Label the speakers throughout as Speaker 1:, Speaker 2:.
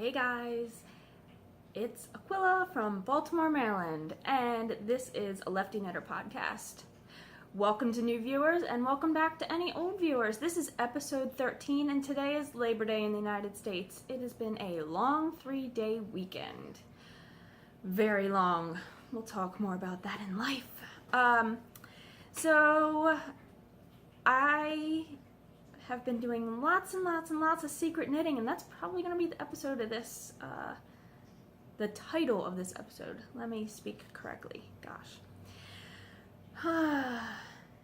Speaker 1: Hey guys, it's Aquila from Baltimore, Maryland, and this is a Lefty Knitter podcast. Welcome to new viewers, and welcome back to any old viewers. This is episode 13, and today is Labor Day in the United States. It has been a long 3-day weekend. Very long. We'll talk more about that in life. So I have been doing lots and lots of secret knitting, and that's probably going to be the episode of this, the title of this episode. Let me speak correctly. Gosh.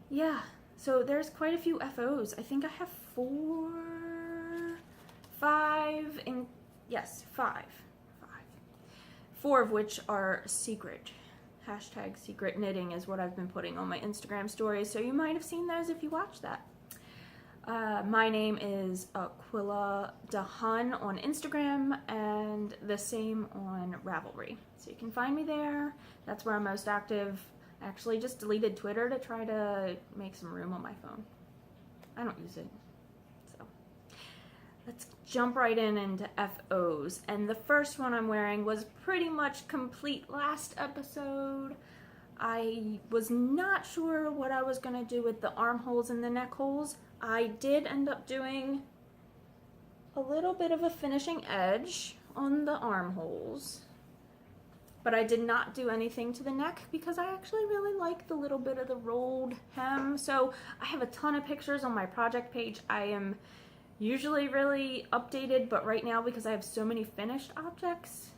Speaker 1: Yeah, so there's quite a few FOs. I think I have five. Four of which are secret. Hashtag secret knitting is what I've been putting on my Instagram stories, so you might have seen those if you watched that. My name is aquilladahun on Instagram, and the same on Ravelry. So you can find me there. That's where I'm most active. I actually just deleted Twitter to try to make some room on my phone. I don't use it. So let's jump right into FOs. And the first one I'm wearing was pretty much complete last episode. I was not sure what I was going to do with the armholes and the neck holes. I did end up doing a little bit of a finishing edge on the armholes, but I did not do anything to the neck because I actually really like the little bit of the rolled hem. So I have a ton of pictures on my project page. I am usually really updated, but right now, because I have so many finished objects,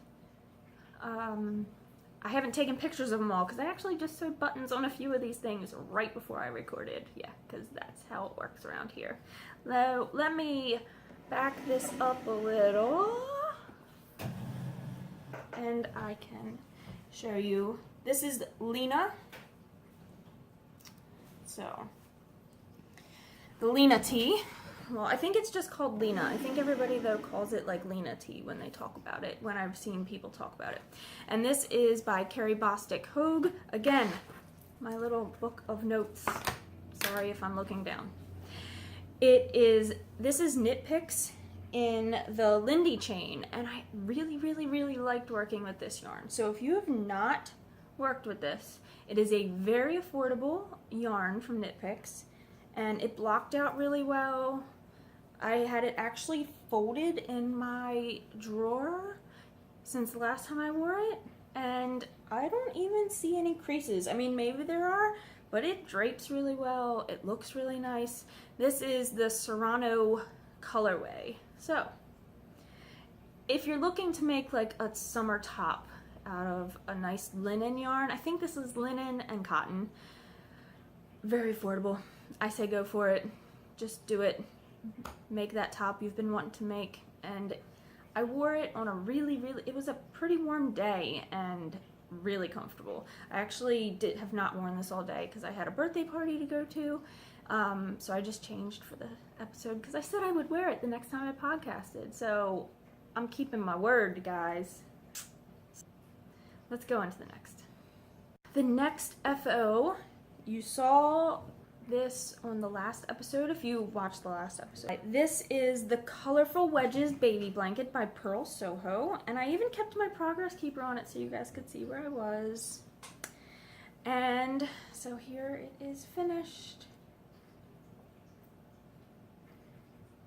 Speaker 1: I haven't taken pictures of them all because I actually just sewed buttons on a few of these things right before I recorded. Yeah, because that's how it works around here. Now, let me back this up a little, and I can show you. This is Lena. So, the Lena tee. Well, I think it's just called Lena. I think everybody, though, calls it like Lena tea when they talk about it, when I've seen people talk about it. And this is by Carrie Bostick Hoge. Again, my little book of notes. Sorry if I'm looking down. This is knit picks in the Lindy chain, and I really liked working with this yarn. So if you have not worked with this, it is a very affordable yarn from Knit Picks, and it blocked out really well. I had it actually folded in my drawer since the last time I wore it, and I don't even see any creases. I mean, maybe there are, but it drapes really well. It looks really nice. This is the Serrano colorway. So, if you're looking to make like a summer top out of a nice linen yarn, I think this is linen and cotton. Very affordable. I say go for it. Just do it. Make that top you've been wanting to make. And I wore it on a it was a pretty warm day and really comfortable. I actually have not worn this all day because I had a birthday party to go to. So I just changed for the episode because I said I would wear it the next time I podcasted. So I'm keeping my word, guys. Let's go into the next. The next FO, you saw this on the last episode if you watched the last episode. This is the Colorful Wedges Baby Blanket by Purl Soho, and I even kept my progress keeper on it so you guys could see where I was. And so here it is finished.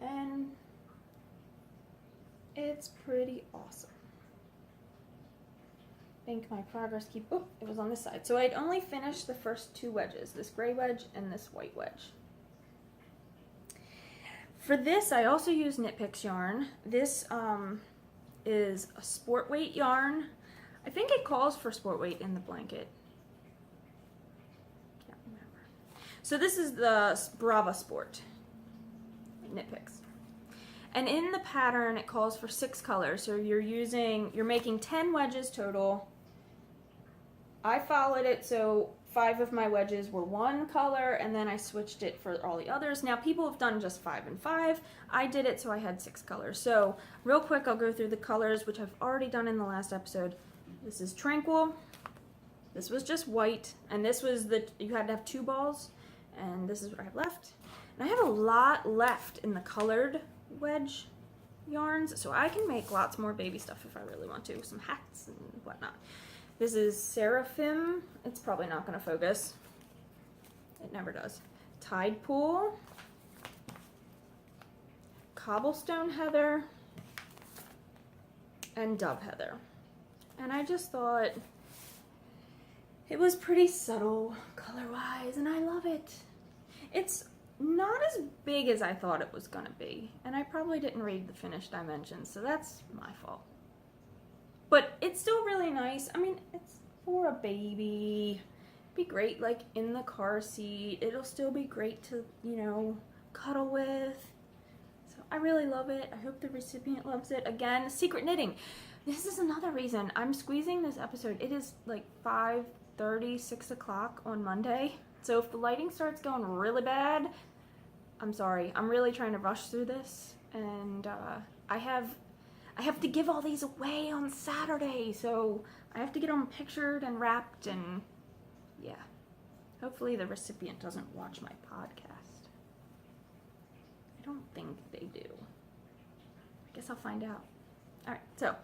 Speaker 1: And it's pretty awesome. I think my progress keep, oh, it was on this side. So I'd only finished the first two wedges, this gray wedge and this white wedge. For this, I also use Knit Picks yarn. This is a sport weight yarn. I think it calls for sport weight in the blanket. Can't remember. So this is the Brava Sport Knit Picks. And in the pattern, it calls for 6 colors. So you're making 10 wedges total. I followed it, so 5 of my wedges were one color, and then I switched it for all the others. Now, people have done just 5 and 5. I did it so I had 6 colors. So, real quick, I'll go through the colors, which I've already done in the last episode. This is Tranquil. This was just white, and this was you had to have 2 balls, and this is what I have left. And I have a lot left in the colored wedge yarns, so I can make lots more baby stuff if I really want to, some hats and whatnot. This is Seraphim. It's probably not going to focus. It never does. Tide Pool, Cobblestone Heather, and Dove Heather. And I just thought it was pretty subtle color-wise, and I love it. It's not as big as I thought it was gonna be, and I probably didn't read the finished dimensions, so that's my fault. But it's still really nice. I mean, it's for a baby. Be great like in the car seat. It'll still be great to, you know, cuddle with. So I really love it. I hope the recipient loves it. Again, secret knitting. This is another reason I'm squeezing this episode. It is like 5:30, 6 o'clock on Monday. So if the lighting starts going really bad, I'm sorry. I'm really trying to rush through this, and I have to give all these away on Saturday, so I have to get them pictured and wrapped, and yeah. Hopefully the recipient doesn't watch my podcast. I don't think they do. I guess I'll find out. Alright, so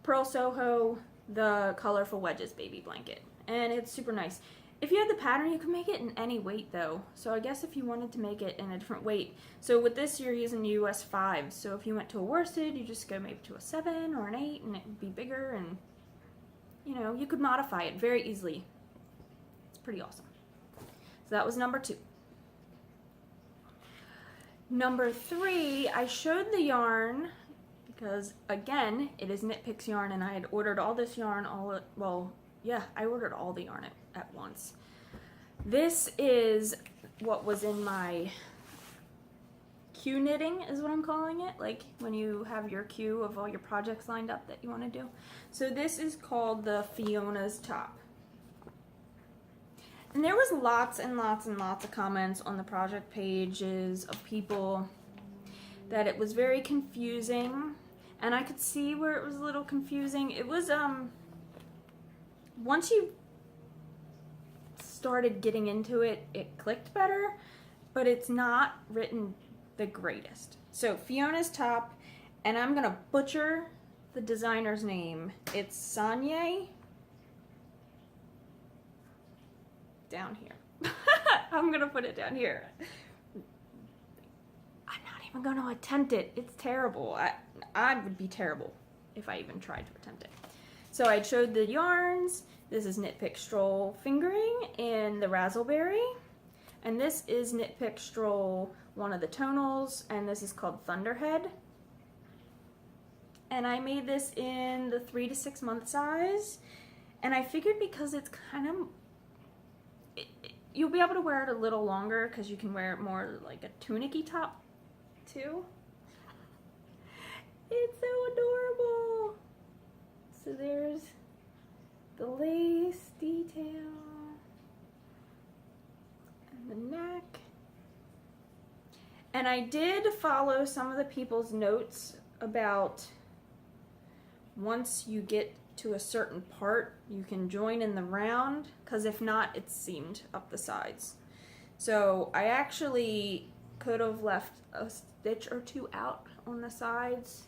Speaker 1: Purl Soho, the colorful Wedges baby blanket, and it's super nice. If you had the pattern, you can make it in any weight though. So I guess if you wanted to make it in a different weight. So with this, you're using US 5. So if you went to a worsted, you just go maybe to a 7 or an 8 and it would be bigger, and you know, you could modify it very easily. It's pretty awesome. So that was number 2. Number 3, I showed the yarn because again, it is Knit Picks yarn, and I had ordered all this yarn I ordered all the yarn at once. This is what was in my queue knitting, is what I'm calling it. Like when you have your queue of all your projects lined up that you want to do. So this is called the Fiona's top. And there was lots and lots and lots of comments on the project pages of people that it was very confusing. And I could see where it was a little confusing. It was, once you started getting into it, it clicked better, but it's not written the greatest. So Fiona's top, and I'm gonna butcher the designer's name. It's Sanne. Down here. I'm gonna put it down here. I'm not even gonna attempt it. It's terrible. I would be terrible if I even tried to attempt it. So I showed the yarns. This is Knit Pick Stroll Fingering in the Ravelry. And this is Knit Pick Stroll, one of the tonals, and this is called Thunderhead. And I made this in the 3 to 6 month size. And I figured because it's kind of, you'll be able to wear it a little longer because you can wear it more like a tunic-y top too. It's so adorable. So there's the lace detail and the neck. And I did follow some of the people's notes about once you get to a certain part, you can join in the round, because if not, it's seamed up the sides. So I actually could have left a stitch or 2 out on the sides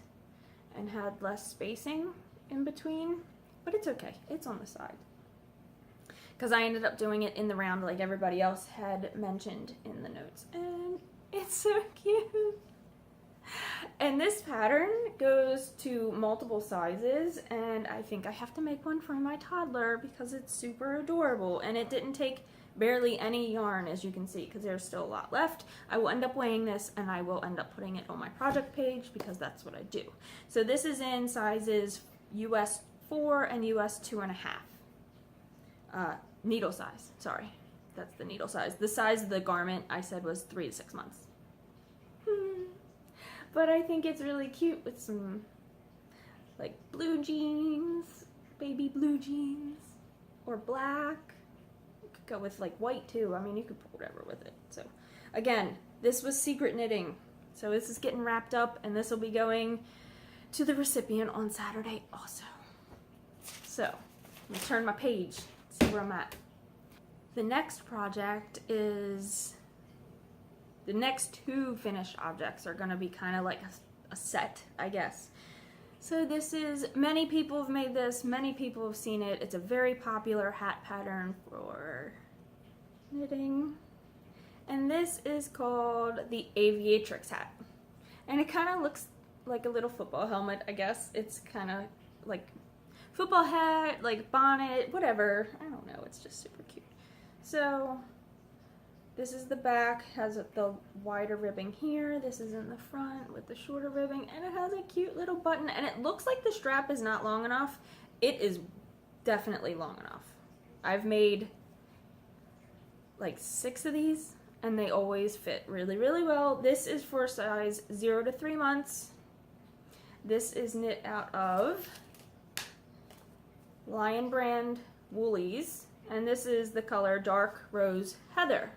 Speaker 1: and had less spacing in between, but it's okay, it's on the side. Because I ended up doing it in the round like everybody else had mentioned in the notes, and it's so cute. And this pattern goes to multiple sizes, and I think I have to make one for my toddler because it's super adorable, and it didn't take barely any yarn, as you can see, because there's still a lot left. I will end up weighing this, and I will end up putting it on my project page because that's what I do. So this is in sizes US 4 and US 2.5. Needle size, sorry. That's the needle size. The size of the garment I said was 3 to 6 months. But I think it's really cute with some like blue jeans, baby blue jeans, or black. You could go with like white too. I mean, you could put whatever with it. So again, this was secret knitting. So this is getting wrapped up, and this will be going to the recipient on Saturday also. So let me turn my page, see where I'm at. The next project is, the next 2 finished objects are going to be kind of like a set, I guess. So this is, many people have made this, many people have seen it. It's a very popular hat pattern for knitting. And this is called the Aviatrix hat. And it kind of looks like a little football helmet, I guess. It's kind of like football hat, like bonnet, whatever. I don't know, it's just super cute. So this is the back, has the wider ribbing here. This is in the front with the shorter ribbing, and it has a cute little button, and it looks like the strap is not long enough. It is definitely long enough. I've made like 6 of these, and they always fit really, really well. This is for size 0 to 3 months. This is knit out of Lion Brand Woolies, and this is the color Dark Rose Heather.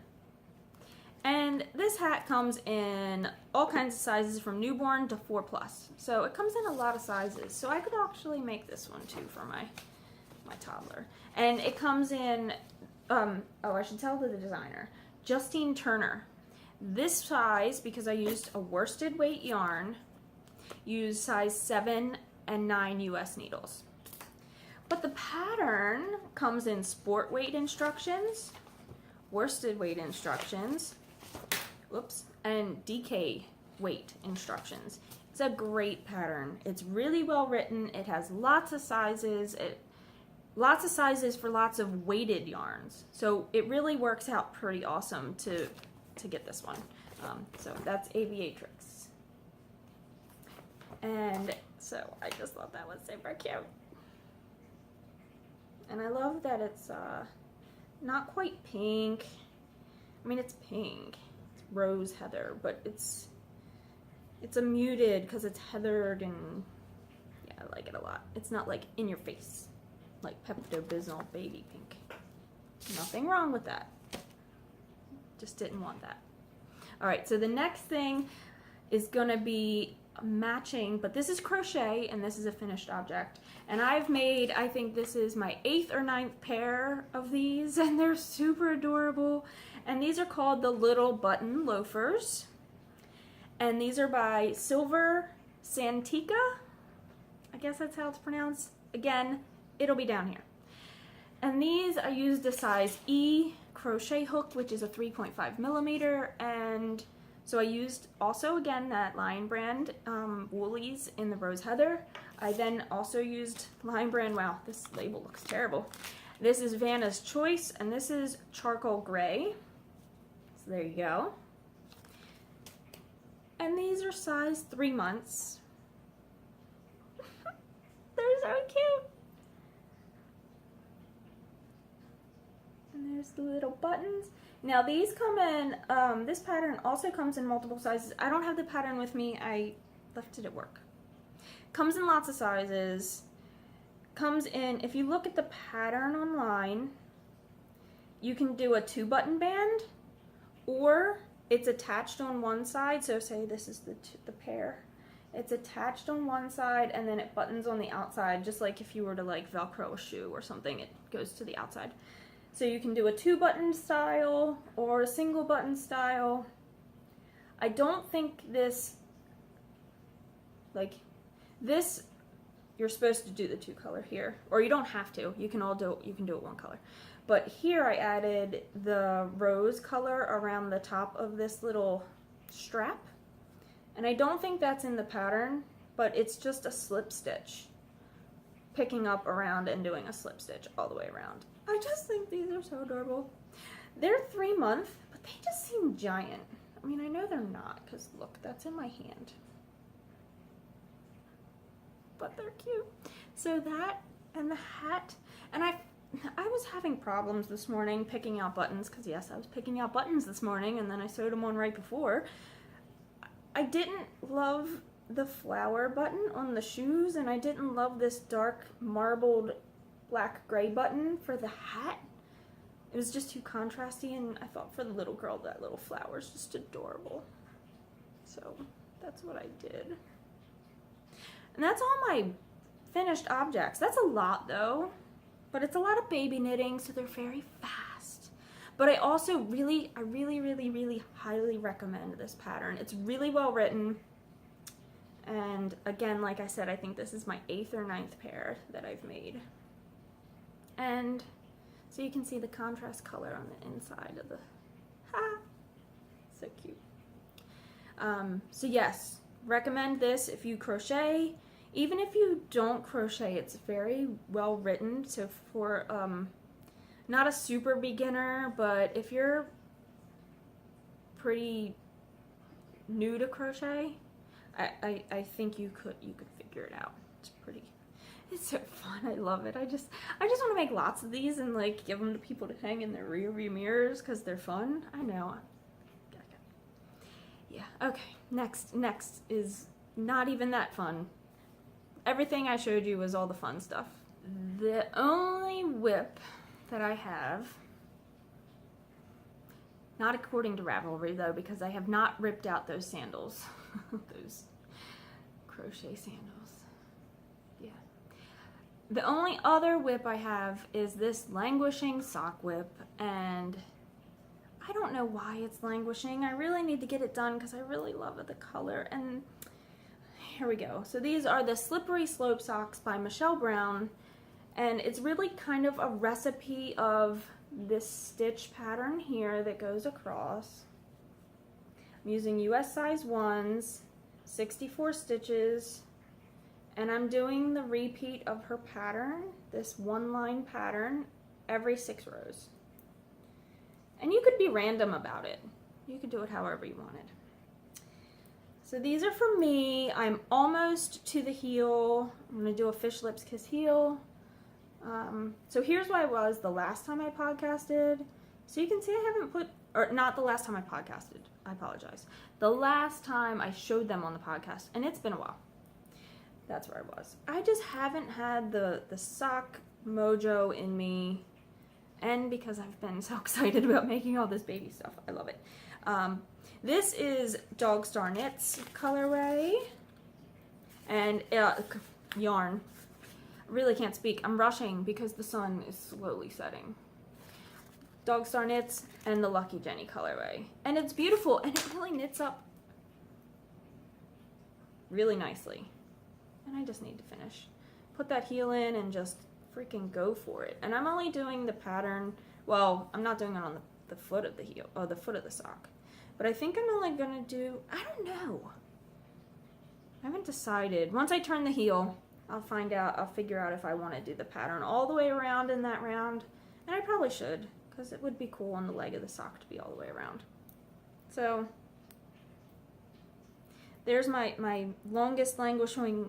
Speaker 1: And this hat comes in all kinds of sizes from newborn to 4+. So it comes in a lot of sizes. So I could actually make this one too for my toddler. And it comes in, oh, I should tell the designer, Justine Turner. This size, because I used a worsted weight yarn, used size 7 and 9 US needles. But the pattern comes in sport weight instructions, worsted weight instructions, whoops, and DK weight instructions. It's a great pattern. It's really well written. It has lots of sizes. Lots of sizes for lots of weighted yarns. So it really works out pretty awesome to get this one. So that's Aviatrix. And so I just thought that was super cute. And I love that it's not quite pink. I mean, it's pink. It's rose heather, but it's a muted because it's heathered, and yeah, I like it a lot. It's not like in your face, like Pepto-Bismol baby pink. Nothing wrong with that. Just didn't want that. All right, so the next thing is gonna be matching, but this is crochet and this is a finished object. And I've made, I think this is my 8th or 9th pair of these, and they're super adorable. And these are called the Little Button Loafers. And these are by Sylver, Santika. I guess that's how it's pronounced. Again, it'll be down here. And these, I used a size E crochet hook, which is a 3.5 millimeter, and so I used also again that Lion Brand Woolies in the Rose Heather. I then also used Lion Brand, wow, this label looks terrible. This is Vanna's Choice, and this is Charcoal Gray. So there you go. And these are size 3 months. They're so cute. And there's the little buttons. Now these come in, this pattern also comes in multiple sizes. I don't have the pattern with me, I left it at work. Comes in lots of sizes. Comes in, if you look at the pattern online, you can do a 2-button band, or it's attached on one side. So say this is the pair. It's attached on one side and then it buttons on the outside, just like if you were to like Velcro a shoe or something, it goes to the outside. So you can do a 2-button style or a single button style. I don't think this, like this, you're supposed to do the 2-color here, or you don't have to. You can do it 1 color. But here I added the rose color around the top of this little strap. And I don't think that's in the pattern, but it's just a slip stitch. Picking up around and doing a slip stitch all the way around. I just think these are so adorable. They're 3 month, but they just seem giant. I mean, I know they're not, because look, that's in my hand. But they're cute. So that and the hat, and I was having problems this morning picking out buttons, because yes, I was picking out buttons this morning, and then I sewed them on right before. I didn't love the flower button on the shoes, and I didn't love this dark marbled black gray button for the hat. It was just too contrasty, and I thought for the little girl that little flower is just adorable. So that's what I did. And that's all my finished objects. That's a lot though, but it's a lot of baby knitting, so they're very fast. But I also really highly recommend this pattern. It's really well written, And again, like I said, I think this is my 8th or 9th pair that I've made. And so you can see the contrast color on the inside of the, so cute. So yes, recommend this if you crochet. Even if you don't crochet, it's very well written. So for, not a super beginner, but if you're pretty new to crochet, I think you could figure it out. It's so fun. I love it. I just want to make lots of these and like give them to people to hang in their rear view mirrors because they're fun. I know. Yeah. Okay. Next is not even that fun. Everything I showed you was all the fun stuff. The only whip that I have, not according to Ravelry though, because I have not ripped out those sandals. Those crochet sandals. Yeah. The only other whip I have is this languishing sock whip, and I don't know why it's languishing. I really need to get it done because I really love the color. And here we go. So these are the Slippery Slope Socks by Michele Brown, and it's really kind of a recipe of this stitch pattern here that goes across. I'm using US size 1s, 64 stitches, and I'm doing the repeat of her pattern, this one line pattern, every 6 rows. And you could be random about it. You could do it however you wanted. So these are for me. I'm almost to the heel. I'm gonna do a fish lips kiss heel. So here's where I was the last time I podcasted. So you can see I haven't put, or not the last time I podcasted, I apologize. The last time I showed them on the podcast, and it's been a while. That's where I was. I just haven't had the sock mojo in me, and because I've been so excited about making all this baby stuff. I love it. This is Dog Star Knits colorway, and yarn. I really can't speak. I'm rushing because the sun is slowly setting. Dog Star Knits and the Lucky Jenny colorway. And it's beautiful, and it really knits up really nicely. And I just need to finish. Put that heel in and just freaking go for it. And I'm only doing the pattern, well, I'm not doing it on the foot of the heel, or the foot of the sock. But I think I'm only gonna do, I don't know. I haven't decided. Once I turn the heel, I'll figure out if I want to do the pattern all the way around in that round. And I probably should, because it would be cool on the leg of the sock to be all the way around. So there's my longest languishing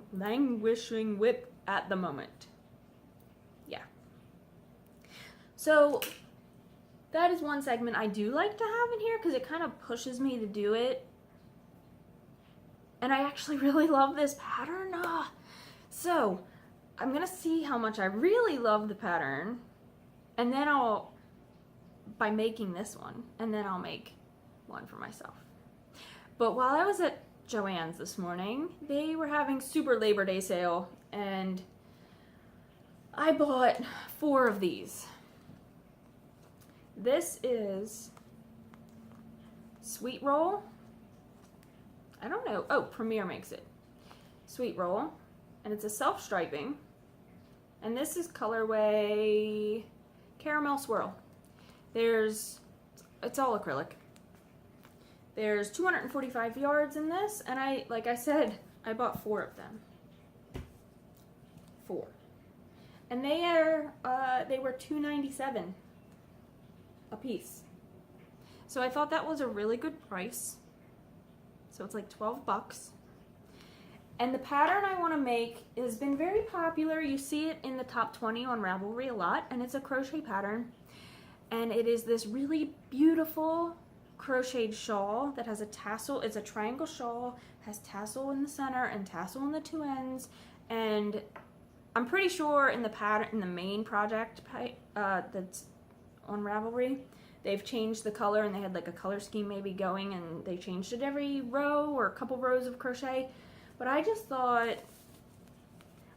Speaker 1: whip at the moment. Yeah. So that is one segment I do like to have in here because it kind of pushes me to do it. And I actually really love this pattern. So I'm going to see how much I really love the pattern. And then by making this one, and then I'll make one for myself. But while I was at Joann's this morning, they were having Super Labor Day sale, and I bought 4 of these. This is Sweet Roll. I don't know. Oh, Premier makes it. Sweet Roll. And it's a self-striping. And this is colorway Caramel Swirl. It's all acrylic. There's 245 yards in this, and like I said, I bought 4 of them. 4. And they were $2.97 a piece. So I thought that was a really good price. So it's like $12. And the pattern I want to make has been very popular. You see it in the top 20 on Ravelry a lot, and it's a crochet pattern. And it is this really beautiful crocheted shawl that has a tassel. It's a triangle shawl, has tassel in the center and tassel in the 2 ends. And I'm pretty sure in the pattern, in the main project that's on Ravelry, they've changed the color, and they had like a color scheme maybe going, and they changed it every row or a couple rows of crochet. But I just thought,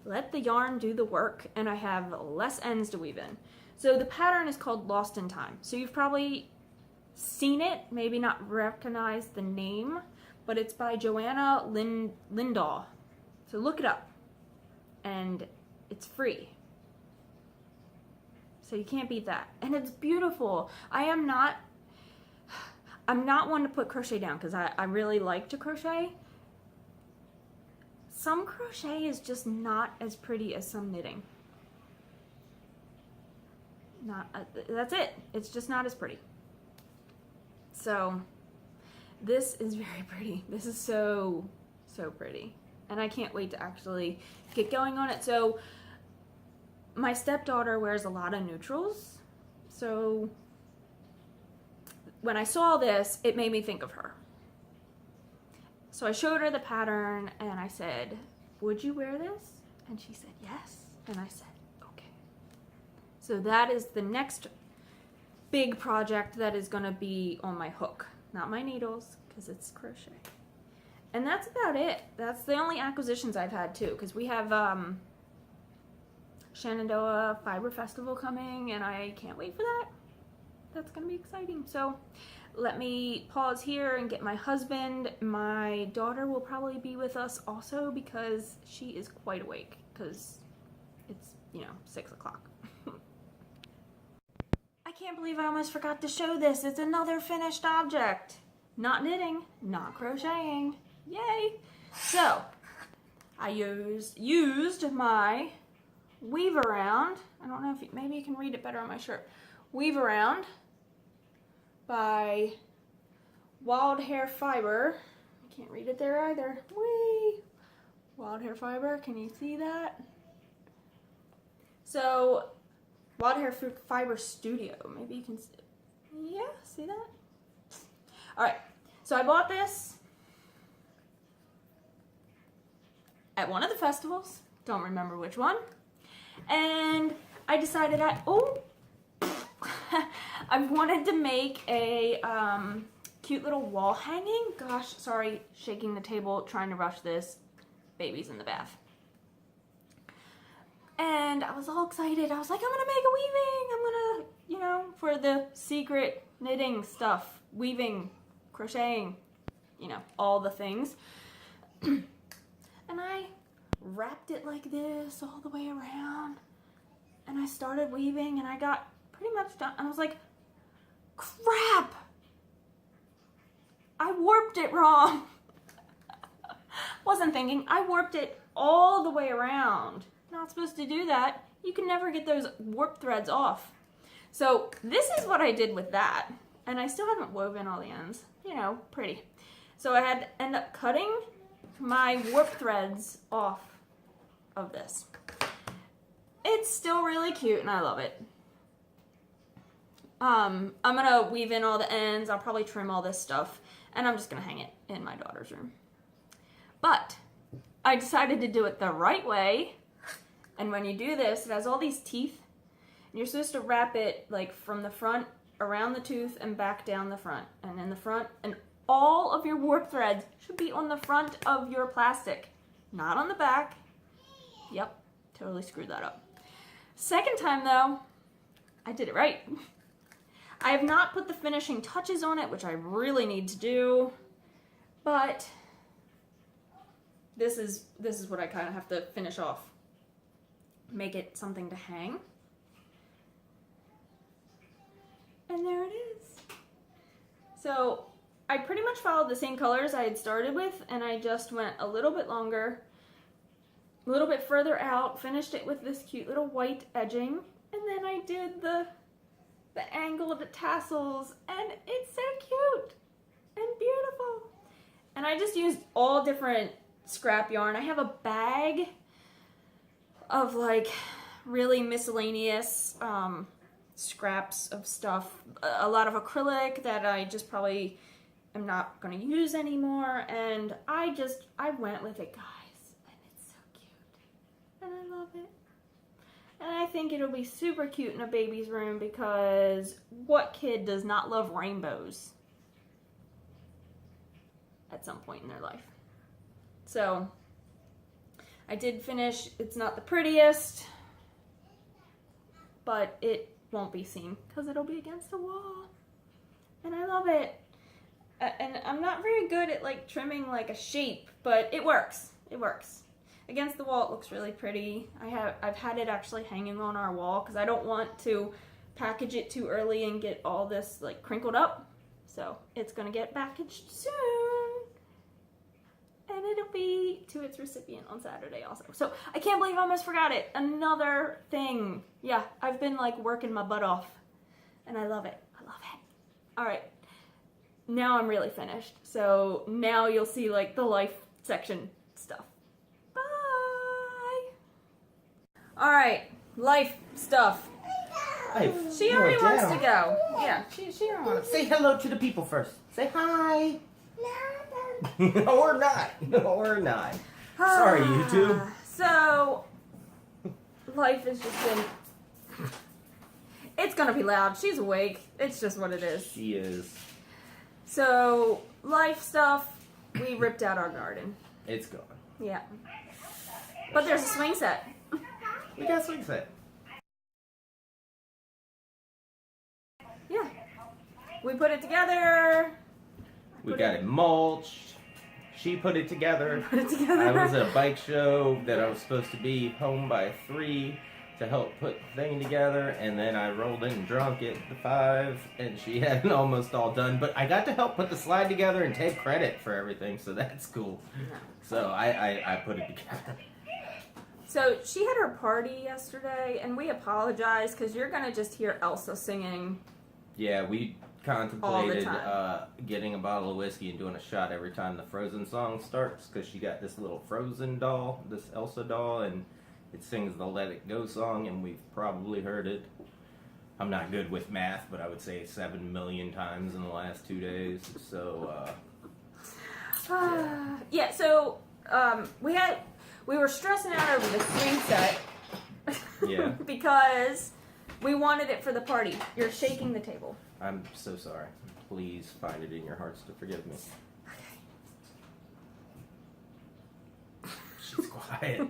Speaker 1: let the yarn do the work, and I have less ends to weave in. So the pattern is called Lost in Time. So you've probably seen it, maybe not recognized the name, but it's by Johanna Lindahl. So look it up, and it's free. So you can't beat that. And it's beautiful. I'm not one to put crochet down because I really like to crochet. Some crochet is just not as pretty as some knitting. That's it. It's just not as pretty. So this is very pretty. This is so pretty. And I can't wait to actually get going on it. So my stepdaughter wears a lot of neutrals. So when I saw this, it made me think of her. So I showed her the pattern and I said, would you wear this? And she said, yes. And I said, okay. So that is the next big project that is going to be on my hook. Not my needles, because it's crochet. And that's about it. That's the only acquisitions I've had too, because we have Shenandoah Fiber Festival coming, and I can't wait for that. That's going to be exciting. So let me pause here and get my husband. My daughter will probably be with us also because she is quite awake because it's, 6 o'clock. I can't believe I almost forgot to show this. It's another finished object. Not knitting, not crocheting. Yay! So, I used my weave around. I don't know if maybe you can read it better on my shirt. Weave around by Wild Hair Fiber. I can't read it there either. Whee! Wild Hair Fiber, can you see that? So, Wild Hair Fiber Studio. Maybe you can see. Yeah, see that? Alright, so I bought this at one of the festivals. Don't remember which one. And I decided I've wanted to make a cute little wall hanging. Gosh, sorry, shaking the table, trying to rush this. Baby's in the bath. And I was all excited. I was like, I'm gonna make a weaving. I'm gonna, for the secret knitting stuff, weaving, crocheting, all the things. And I wrapped it like this all the way around. And I started weaving and I got pretty much done. I was like, crap! I warped it wrong. Wasn't thinking. I warped it all the way around. Not supposed to do that. You can never get those warp threads off. So this is what I did with that. And I still haven't woven all the ends. Pretty. So I had to end up cutting my warp threads off of this. It's still really cute and I love it. I'm gonna weave in all the ends. I'll probably trim all this stuff and I'm just gonna hang it in my daughter's room. But I decided to do it the right way. And when you do this, it has all these teeth and you're supposed to wrap it like from the front around the tooth and back down the front and in the front, and all of your warp threads should be on the front of your plastic, not on the back. Yep, totally screwed that up. Second time though, I did it right. I have not put the finishing touches on it, which I really need to do, but this is what I kind of have to finish off. Make it something to hang. And there it is. So I pretty much followed the same colors I had started with, and I just went a little bit longer, a little bit further out, finished it with this cute little white edging, and then I did the angle of the tassels, and it's so cute and beautiful. And I just used all different scrap yarn. I have a bag of like really miscellaneous scraps of stuff, a lot of acrylic that I just probably am not going to use anymore, and I went with it, guys, and it's so cute and I love it. And I think it'll be super cute in a baby's room because what kid does not love rainbows at some point in their life? So I did finish. It's not the prettiest, but it won't be seen because it'll be against the wall. And I love it. and I'm not very good at like trimming like a shape, but it works. It works. Against the wall, it looks really pretty. I've had it actually hanging on our wall because I don't want to package it too early and get all this like crinkled up. So it's gonna get packaged soon, and it'll be to its recipient on Saturday also. So I can't believe I almost forgot it. Another thing. Yeah, I've been like working my butt off, and I love it. I love it. All right, now I'm really finished. So now you'll see like the life section stuff. Bye. All right, life stuff. She already wants to go. Yeah, she already wants to.
Speaker 2: Say hello to the people first. Say hi. No, we're not. No, we're not. Sorry, YouTube.
Speaker 1: So, life has just been... It's gonna be loud. She's awake. It's just what it is.
Speaker 2: She is.
Speaker 1: So, life stuff, we ripped out our garden.
Speaker 2: It's gone.
Speaker 1: Yeah. But there's a swing set.
Speaker 2: We got a swing set.
Speaker 1: Yeah. We put it together.
Speaker 2: We got it mulched. She put it together.
Speaker 1: Put it together.
Speaker 2: I was at a bike show that I was supposed to be home by 3 to help put the thing together, and then I rolled in drunk at 5, and she had it almost all done. But I got to help put the slide together and take credit for everything, so that's cool.
Speaker 1: No.
Speaker 2: So I put it together.
Speaker 1: So she had her party yesterday, and we apologize because you're gonna just hear Elsa singing.
Speaker 2: Yeah, we contemplated getting a bottle of whiskey and doing a shot every time the Frozen song starts, because she got this little Frozen doll, this Elsa doll, and it sings the Let It Go song, and we've probably heard it. I'm not good with math, but I would say 7 million times in the last 2 days. So,
Speaker 1: yeah. So we were stressing out over the swing set.
Speaker 2: Yeah.
Speaker 1: Because we wanted it for the party. You're shaking the table.
Speaker 2: I'm so sorry. Please find it in your hearts to forgive me.
Speaker 1: Okay.
Speaker 2: She's quiet.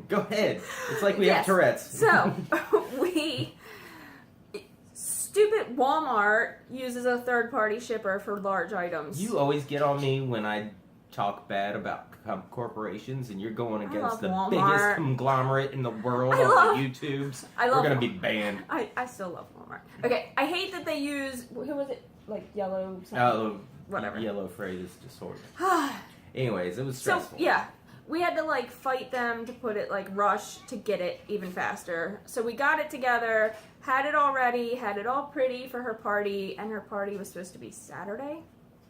Speaker 2: Go ahead. It's like we have Tourette's.
Speaker 1: So, stupid Walmart uses a third-party shipper for large items.
Speaker 2: You always get on me when I talk bad about corporations, and you're going against the biggest conglomerate in the world on the YouTubes. We're going to be banned.
Speaker 1: I still love Walmart. Okay, I hate that they use, who was it? Like yellow something?
Speaker 2: Oh,
Speaker 1: whatever.
Speaker 2: Yellow phrase is just horrible. Anyways, it was stressful.
Speaker 1: So, yeah. We had to like fight them to put it like rush to get it even faster. So we got it together, had it all ready, had it all pretty for her party, and her party was supposed to be Saturday.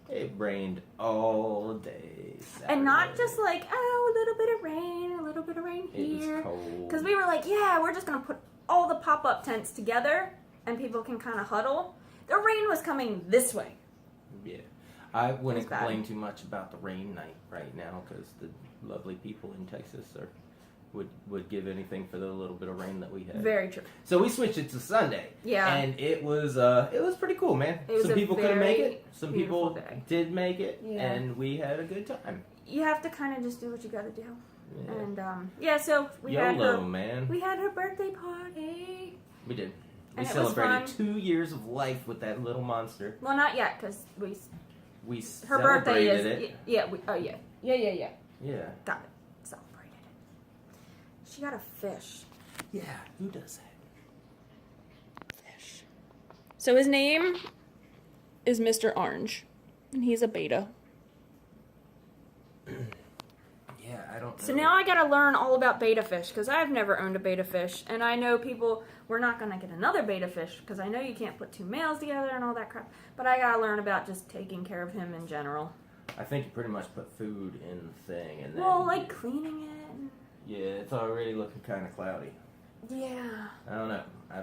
Speaker 2: It rained all day Saturday.
Speaker 1: And not just like, oh, a little bit of rain here.
Speaker 2: It was cold.
Speaker 1: Because we were like, yeah, we're just going to put all the pop-up tents together and people can kind of huddle. The rain was coming this way.
Speaker 2: Yeah. I wouldn't complain too much about the rain night right now, because the lovely people in Texas would give anything for the little bit of rain that we had.
Speaker 1: Very true.
Speaker 2: So we switched it to Sunday.
Speaker 1: Yeah.
Speaker 2: And it was pretty cool, man. Some people couldn't make it. Some people did make it. Yeah. And we had a good time.
Speaker 1: You have to kind of just do what you got to do. Yeah. And so we
Speaker 2: YOLO,
Speaker 1: had her,
Speaker 2: man.
Speaker 1: We had her birthday party.
Speaker 2: We did. We celebrated 2 years of life with that little monster.
Speaker 1: Well, not yet, because her
Speaker 2: celebrated
Speaker 1: birthday is
Speaker 2: it.
Speaker 1: Yeah. Yeah. Got it. Celebrated it. She got a fish.
Speaker 2: Yeah, who does that?
Speaker 1: Fish. So his name is Mr. Orange, and he's a beta.
Speaker 2: Yeah, I don't know.
Speaker 1: So now I gotta learn all about beta fish, because I've never owned a beta fish, and I know we're not gonna get another beta fish, because I know you can't put 2 males together and all that crap, but I gotta learn about just taking care of him in general.
Speaker 2: I think you pretty much put food in the thing, and then...
Speaker 1: Well, like cleaning it.
Speaker 2: Yeah, it's already looking kind of cloudy.
Speaker 1: Yeah.
Speaker 2: I don't know. I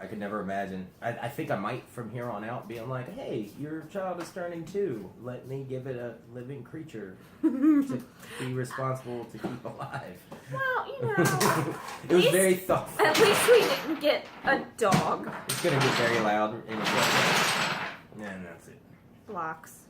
Speaker 2: could never imagine. I think I might from here on out being like, hey, your child is turning 2. Let me give it a living creature to be responsible to keep alive.
Speaker 1: Well, you know.
Speaker 2: It was very thoughtful.
Speaker 1: At least we didn't get a dog.
Speaker 2: It's going to get very loud in a second. And that's it.
Speaker 1: Blocks.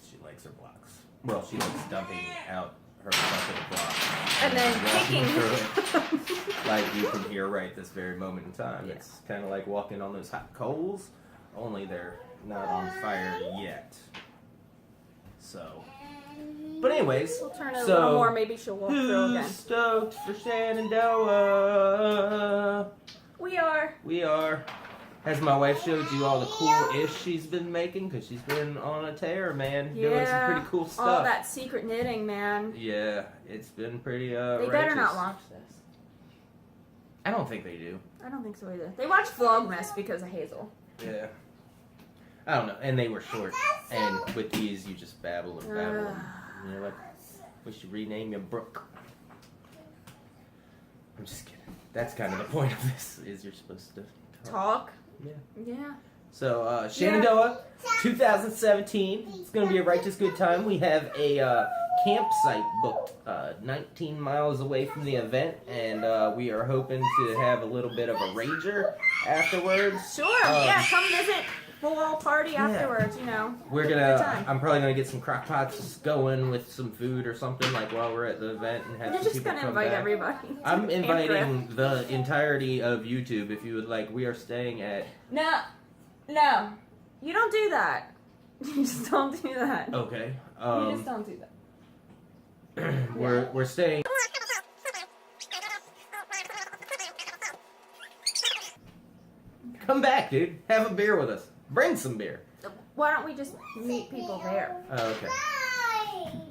Speaker 2: She likes her blocks. Well, she likes dumping out her bucket of blocks.
Speaker 1: And then
Speaker 2: walking
Speaker 1: kicking.
Speaker 2: through it. Like you can hear right this very moment in time.
Speaker 1: Yeah.
Speaker 2: It's kind of like walking on those hot coals, only they're not on fire yet. So, but anyways,
Speaker 1: We'll turn it a little more. Maybe she'll walk through again.
Speaker 2: Who's stoked for Shenandoah?
Speaker 1: We are.
Speaker 2: We are. Has my wife showed you all the cool ish she's been making? Because she's been on a tear, man.
Speaker 1: Yeah.
Speaker 2: Doing some pretty cool stuff.
Speaker 1: All that secret knitting, man.
Speaker 2: Yeah, it's been pretty
Speaker 1: They
Speaker 2: righteous.
Speaker 1: better not watch this.
Speaker 2: I don't think they do.
Speaker 1: I don't think so either. They watch Vlogmas because of Hazel.
Speaker 2: Yeah. I don't know. And they were short. And with these, you just babble and babble. And you're like, we should rename you Brooke. I'm just kidding. That's kind of the point of this, is you're supposed to
Speaker 1: Talk?
Speaker 2: Yeah.
Speaker 1: Yeah.
Speaker 2: So, Shenandoah, 2017. It's going to be a righteous good time. We have a campsite booked 19 miles away from the event, and we are hoping to have a little bit of a rager afterwards.
Speaker 1: Sure, yeah, come visit. We'll all party afterwards, you know.
Speaker 2: I'm probably gonna get some crock pots going with some food or something like while we're at the event and have some people come back.
Speaker 1: You're just gonna invite everybody.
Speaker 2: I'm inviting the entirety of YouTube if you would like. We are staying at.
Speaker 1: No, you don't do that. You just don't do that.
Speaker 2: Okay.
Speaker 1: You just don't do that.
Speaker 2: We're staying. Come back, dude. Have a beer with us. Bring some beer.
Speaker 1: Why don't we just meet people there?
Speaker 2: Oh, okay.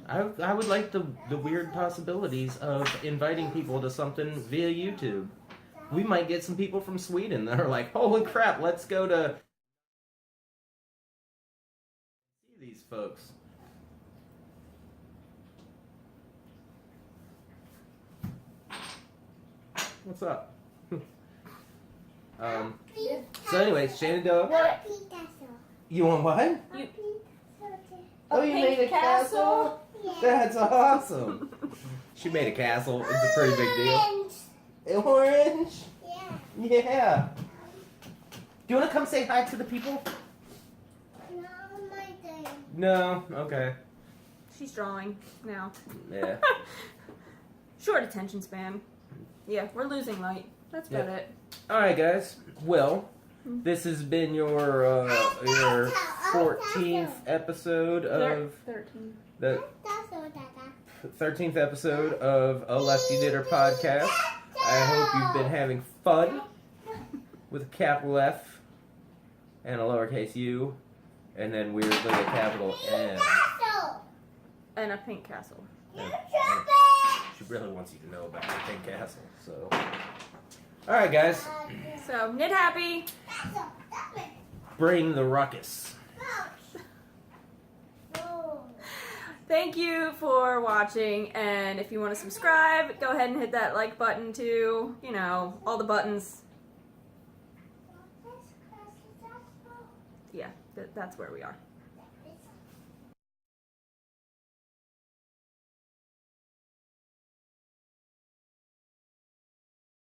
Speaker 2: I would like the weird possibilities of inviting people to something via YouTube. We might get some people from Sweden that are like, holy crap, let's go to see these folks. What's up? So anyways, Shenandoah. You want what? Oh, you made a castle?
Speaker 3: Yeah.
Speaker 2: That's awesome. She made a castle. It's a pretty big deal. Orange?
Speaker 3: Yeah.
Speaker 2: Yeah. Do you want to come say hi to the people?
Speaker 3: No, my day.
Speaker 2: No? Okay.
Speaker 1: She's drawing now.
Speaker 2: Yeah.
Speaker 1: Short attention span. Yeah, we're losing light. That's about it.
Speaker 2: Alright, guys. Well, this has been your 14th episode of
Speaker 1: 13.
Speaker 2: the 13th episode of a Lefty Knitter podcast. I hope you've been having fun with a capital F and a lowercase u, and then weirdly a capital N.
Speaker 1: And a pink castle.
Speaker 2: And she really wants you to know about the pink castle. So, all right, guys.
Speaker 1: So, knit happy.
Speaker 2: Bring the ruckus.
Speaker 1: Thank you for watching, and if you want to subscribe, go ahead and hit that like button too. You know, all the buttons. Yeah, that's where we are.